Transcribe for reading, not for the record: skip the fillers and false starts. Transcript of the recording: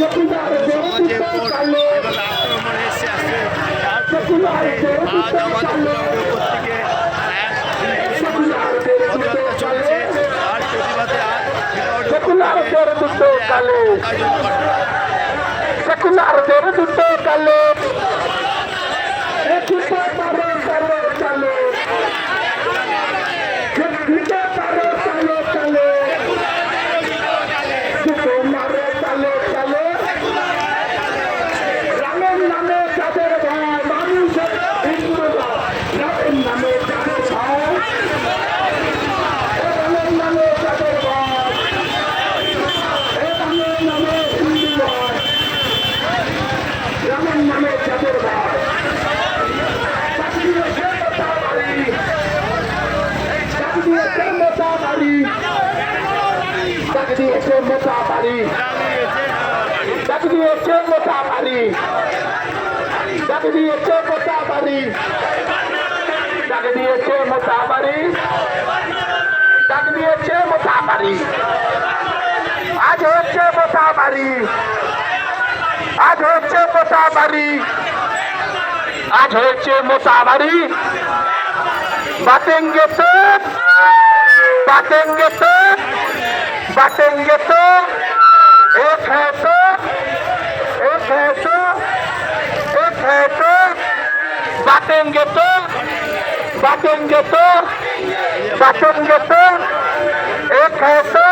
সমাজের উপর এভাবে আক্রমণ এসে আসছে, যার প্রতিবাদে আজ আমাদের উপর থেকে পদযাত্রা চলছে। তার প্রতিবাদে আজ আয়োজন করা সেকুলারদের দুটো কালে আজ হচ্ছে মোটাবাড়ি, আজ হচ্ছে মোটাবাড়ি, আজ হচ্ছে মোটাবাড়ি। बातेंगे तो बातेंगे तो बातेंगे तो एक है तो एक है तो एक है तो बातेंगे तो बातेंगे तो बातेंगे तो एक है तो